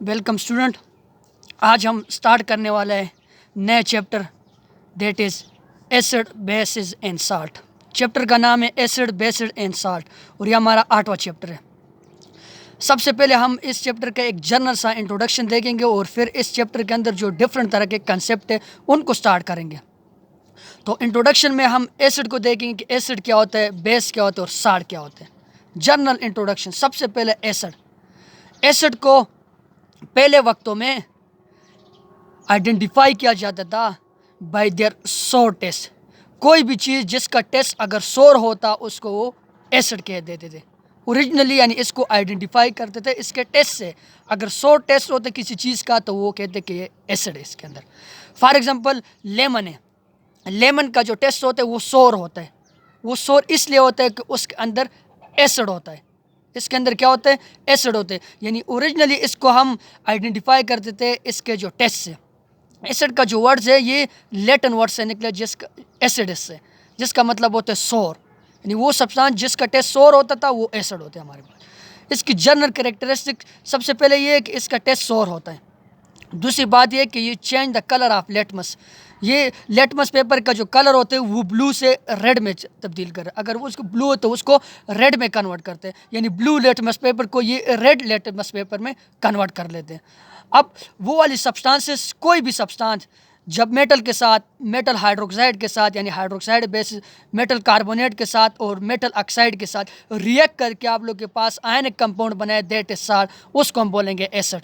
Welcome student. आज हम start करने वाला है नए chapter that is acid basis and salt. Chapter का नाम है एसिड बेसिस एंड साल्ट और ये हमारा 8वां चैप्टर है। सबसे पहले हम इस चैप्टर का एक जनरल सा इंट्रोडक्शन देखेंगे और फिर इस चैप्टर के अंदर जो डिफरेंट तरह के कंसेप्ट है उनको स्टार्ट करेंगे। तो इंट्रोडक्शन में हम एसिड को देखेंगे कि एसिड क्या होता है, बेस क्या होता है और साल्ट क्या होता है। जनरल इंट्रोडक्शन, सबसे पहले एसिड को पहले वक्तों में आइडेंटिफाई किया जाता था बाय देयर सोर टेस्ट। कोई भी चीज़ जिसका टेस्ट अगर सोर होता उसको वो एसिड कह देते थे ओरिजिनली, यानी इसको आइडेंटिफाई करते थे इसके टेस्ट से। अगर सोर टेस्ट होता किसी चीज़ का तो वो कहते कि ये एसिड है इसके अंदर। फॉर एग्जांपल लेमन है, लेमन का जो टेस्ट होता है वो सोर होता है। वो सोर इसलिए होता है कि उसके अंदर एसिड होता है। इसके अंदर क्या होते हैं? एसिड होते हैं। यानी ओरिजिनली इसको हम आइडेंटिफाई करते थे इसके जो टेस्ट से। एसिड का जो वर्ड्स है ये लैटिन वर्ड से निकले, जिसका एसिडिस से, जिसका मतलब होता है सोर। यानी वो सब्सटेंस जिसका टेस्ट सोर होता था वो एसिड होते हैं हमारे पास। इसकी जनरल कैरेक्टरिस्टिक सबसे पहले ये है कि इसका टेस्ट सोर होता है। दूसरी बात ये कि ये change the colour of litmus. ये लेटमस पेपर का जो कलर होते हैं वो ब्लू से रेड में तब्दील कर, अगर वो उसको ब्लू हो तो उसको रेड में कन्वर्ट करते हैं। यानी ब्लू लेटमस पेपर को ये रेड लेटमस पेपर में कन्वर्ट कर लेते हैं। अब वो वाली सब्सटेंसेस, कोई भी सब्सटेंस जब मेटल के साथ, मेटल हाइड्रोक्साइड के साथ, यानी हाइड्रोक्साइड बेस मेटल कार्बोनेट के साथ और मेटल ऑक्साइड के साथ रिएक्ट करके आप लोग के पास आयनिक कंपाउंड बनाए, दैट इज साल्ट, उसको हम बोलेंगे एसिड।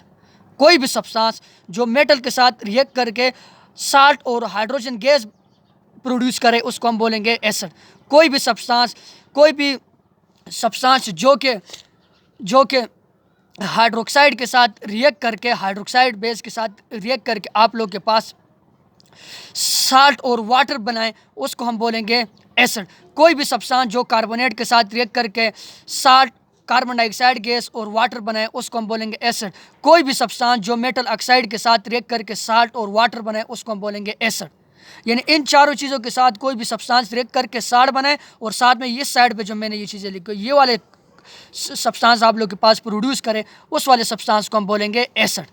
कोई भी सब्सटेंस जो मेटल के साथ रिएक्ट करके साल्ट और हाइड्रोजन गैस प्रोड्यूस करे उसको हम बोलेंगे एसिड। कोई भी सब्सटेंस जो कि हाइड्रोक्साइड के साथ रिएक्ट करके, हाइड्रोक्साइड बेस के साथ रिएक्ट करके आप लोग के पास साल्ट और वाटर बनाए उसको हम बोलेंगे एसिड। कोई भी सब्सटेंस जो कार्बोनेट के साथ रिएक्ट करके साल्ट, कार्बन डाइऑक्साइड गैस और वाटर बनाए उसको हम बोलेंगे एसिड। कोई भी सब्सटेंस जो मेटल ऑक्साइड के साथ रिएक्ट करके साल्ट और वाटर बनाए उसको हम बोलेंगे एसिड। यानी इन चारों चीज़ों के साथ कोई भी सब्सटेंस रिएक्ट करके साल्ट बनाए और साथ में ये साइड पे जो मैंने ये चीज़ें लिखी, ये वाले सब्सटेंस आप लोग के पास प्रोड्यूस करे, उस वाले सब्सटेंस को हम बोलेंगे एसिड।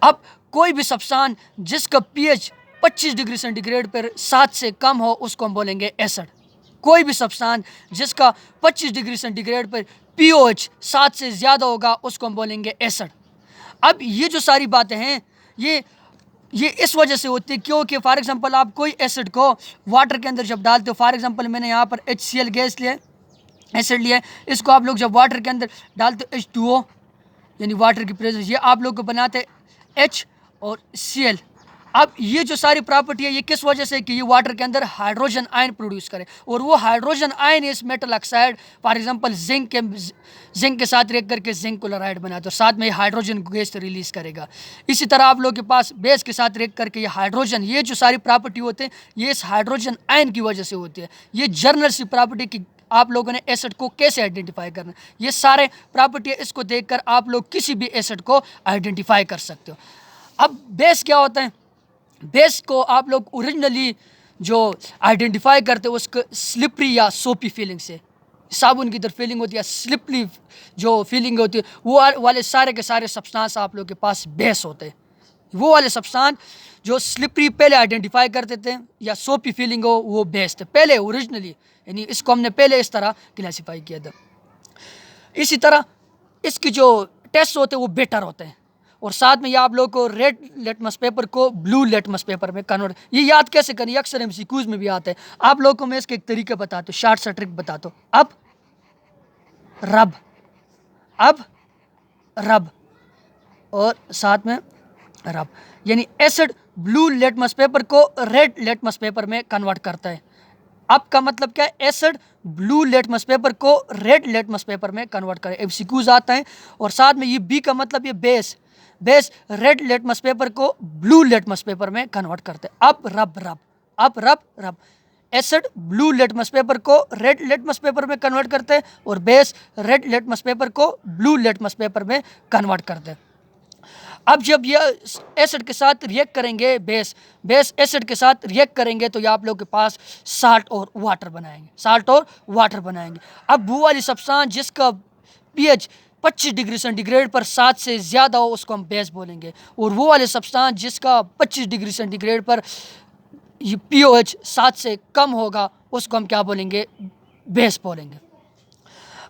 अब कोई भी सब्सटेंस जिसका पीएच 25 डिग्री सेंटीग्रेड पर 7 से कम हो उसको हम बोलेंगे एसिड। कोई भी सब्सटेंस जिसका 25 डिग्री सेंटीग्रेड पर पीओएच 7 से ज़्यादा होगा उसको हम बोलेंगे एसिड। अब ये जो सारी बातें हैं ये इस वजह से होती है क्योंकि फॉर एग्जांपल आप कोई एसिड को वाटर के अंदर जब डालते हो, फॉर एग्जांपल मैंने यहाँ पर HCl गैस लिया, एसिड लिया, इसको आप लोग जब वाटर के अंदर डालते हो H2O, यानी वाटर की प्रेजेंस, ये आप लोग को बनाते H और Cl। अब ये जो सारी प्रॉपर्टी है ये किस वजह से कि ये वाटर के अंदर हाइड्रोजन आयन प्रोड्यूस करे और वो हाइड्रोजन आयन इस metal oxide, for example zinc के साथ रिएक्ट करके जिंक क्लोराइड बनाते और साथ में ये हाइड्रोजन गैस रिलीज करेगा। इसी तरह आप लोग के पास बेस के साथ रिएक्ट करके ये हाइड्रोजन, ये जो सारी प्रॉपर्टी होते हैं ये इस हाइड्रोजन आयन की वजह से होती है। ये जनरल सी प्रॉपर्टी की आप लोगों ने एसिड को कैसे आइडेंटिफाई करना, ये सारे प्रॉपर्टी इसको देखकर आप लोग किसी भी एसिड को आइडेंटिफाई कर सकते हो। अब बेस क्या होता है? बेस को आप लोग ओरिजिनली जो आइडेंटिफाई करते हैं उसको स्लिपरी या सोपी फीलिंग से, साबुन की तरह फीलिंग होती है, स्लिपरी जो फीलिंग होती है, वो वाले सारे के सारे सब्सटेंस आप लोग के पास बेस होते हैं। वो वाले सब्सटेंस जो स्लिपरी पहले आइडेंटिफाई करते थे या सोपी फीलिंग हो वो बेस थे पहले ओरिजिनली, यानी इसको हमने पहले इस तरह क्लासीफाई किया था। इसी तरह इसकी जो टेस्ट होते हैं वो बेटर होते हैं और साथ में ये आप लोग को रेड लेटमस पेपर को ब्लू लेटमस पेपर में कन्वर्ट, ये याद कैसे करें, अक्सर MCQs में भी आते हैं। आप लोग को मैं इसके एक तरीके बताता हूँ, शार्ट सा ट्रिक बताता हूँ। अब रब और साथ में रब, यानी एसिड ब्लू लेटमस पेपर को रेड लेटमस पेपर में कन्वर्ट करता है। अब का मतलब क्या है? एसिड ब्लू लेटमस पेपर को रेड लेटमस पेपर में कन्वर्ट करे, MCQs आता है। और साथ में ये बी का मतलब ये बेस रेड लेटमस पेपर को ब्लू लेटमस पेपर में कन्वर्ट करते हैं। अब रब एसिड ब्लू लेटमस पेपर को रेड लेटमस पेपर में कन्वर्ट करते हैं और बेस रेड लेटमस पेपर को ब्लू लेटमस पेपर में कन्वर्ट करते हैं। अब जब ये एसिड के साथ रिएक्ट करेंगे, बेस एसिड के साथ रिएक्ट करेंगे तो ये आप लोग के पास साल्ट और वाटर बनाएंगे। अब वो वाली सब्सटेंस जिसका pH 25 डिग्री सेंटीग्रेड पर 7 से ज़्यादा हो उसको हम बेस बोलेंगे, और वो वाले सब्सटेंस जिसका 25 डिग्री सेंटीग्रेड पर ये pOH 7 से कम होगा उसको हम क्या बोलेंगे, बेस बोलेंगे।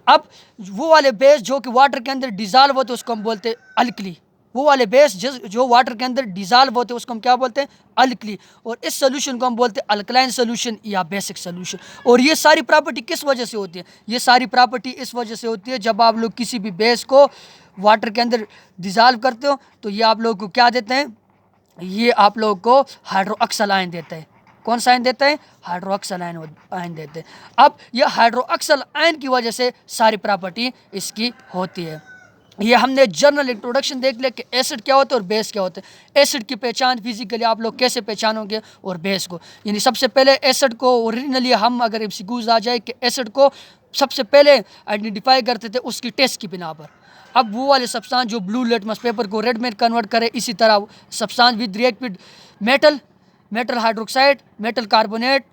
अब वो वाले बेस जो कि वाटर के अंदर डिज़ाल्व होते उसको हम बोलते हैं अल्कली। वो वाले बेस जो वाटर के अंदर डिज़ाल्व होते हैं उसको हम क्या बोलते हैं, अल्कली। और इस सोल्यूशन को हम बोलते हैं अल्कलाइन सोल्यूशन या बेसिक सोल्यूशन। और ये सारी प्रॉपर्टी किस वजह से होती है, ये सारी प्रॉपर्टी इस वजह से होती है जब आप लोग किसी भी बेस को वाटर के अंदर डिज़ाल्व करते हो तो ये आप लोग को क्या देते हैं, ये आप लोग को हाइड्रोक्सल आयन देता है। कौन सा आयन देता है, हाइड्रोक्सल आयन देते हैं। अब ये हाइड्रोक्सल आयन की वजह से सारी प्रॉपर्टी इसकी होती है। ये हमने जनरल इंट्रोडक्शन देख लिया कि एसिड क्या होता है और बेस क्या होता है। एसिड की पहचान फिजिकली आप लोग कैसे पहचानोगे और बेस को, यानी सबसे पहले एसिड को ओरिजिनली हम अगर एमसीक्यूज आ जाए कि एसिड को सबसे पहले आइडेंटिफाई करते थे उसकी टेस्ट की बिना पर। अब वो वाले सब्सटेंस जो ब्लू लिटमस पेपर को रेड में कन्वर्ट करे, इसी तरह substance with react with metal hydroxide, metal carbonate,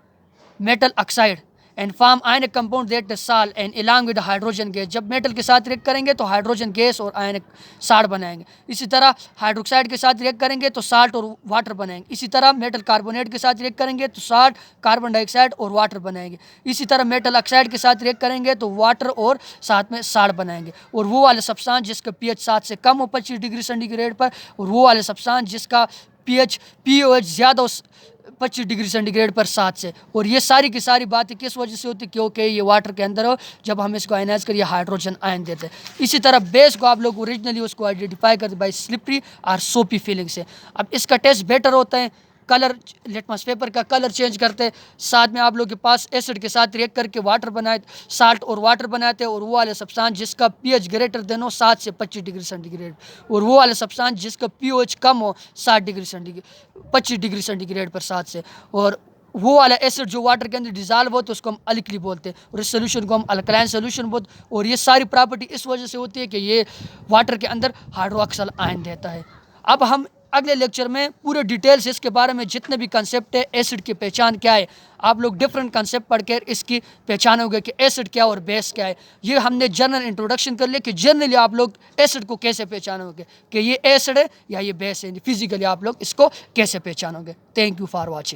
metal oxide and form ionic compound that salt and along with hydrogen gas. जब मेटल के साथ रिएक्ट करेंगे तो हाइड्रोजन गैस और आयनिक साल्ट बनाएंगे। इसी तरह हाइड्रोक्साइड के साथ रिएक्ट करेंगे तो साल्ट और वाटर बनाएंगे। इसी तरह मेटल कार्बोनेट के साथ रिएक्ट करेंगे तो साल्ट, कार्बन डाइऑक्साइड और वाटर बनाएंगे। इसी तरह मेटल ऑक्साइड के साथ रिएक्ट करेंगे तो वाटर और साथ में साल्ट बनाएंगे। और वो वाले सब्सटेंस जिसका pH 7 से कम हो 25 डिग्री सेंटीग्रेड पर, और वो वाले सब्सटेंस जिसका pOH ज़्यादा हो 25 डिग्री सेंटीग्रेड पर 7 से। और ये सारी की सारी बातें किस वजह से होती है, क्योंकि ये वाटर के अंदर हो जब हम इसको आयनाइज करिए हाइड्रोजन आयन देते हैं। इसी तरह बेस को आप लोग ओरिजिनली उसको आइडेंटिफाई करते बाई स्लिपरी और सोपी फीलिंग से। अब इसका टेस्ट बेटर होता है, कलर लिटमस पेपर का कलर चेंज करते, साथ में आप लोग के पास एसिड के साथ रिएक्ट करके वाटर बनाए, साल्ट और वाटर बनाते, और वो वाले सब्सटेंस जिसका pH ग्रेटर देन हो 7 से 25 डिग्री सेंटीग्रेड, और वो वाले सब्सटेंस जिसका pOH कम हो 25 डिग्री सेंटीग्रेड पर 7 से, और वो वाला एसिड जो वाटर के अंदर डिज़ाल्व हो तो उसको हम अल्कली बोलते हैं, और इस सोल्यूशन को हम अल्कलाइन सोल्यूशन बोलते हैं। और ये सारी प्रॉपर्टी इस वजह से होती है कि ये वाटर के अंदर हाइड्रोक्सल आयन देता है। अब हम अगले लेक्चर में पूरे डिटेल से इसके बारे में जितने भी कंसेप्ट है, एसिड की पहचान क्या है, आप लोग डिफरेंट कंसेप्ट पढ़कर इसकी पहचानोगे कि एसिड क्या और बेस क्या है। ये हमने जनरल इंट्रोडक्शन कर लिया कि जनरली आप लोग एसिड को कैसे पहचानोगे कि ये एसिड है या ये बेस है, फिजिकली आप लोग इसको कैसे पहचानोगे। Thank you for watching.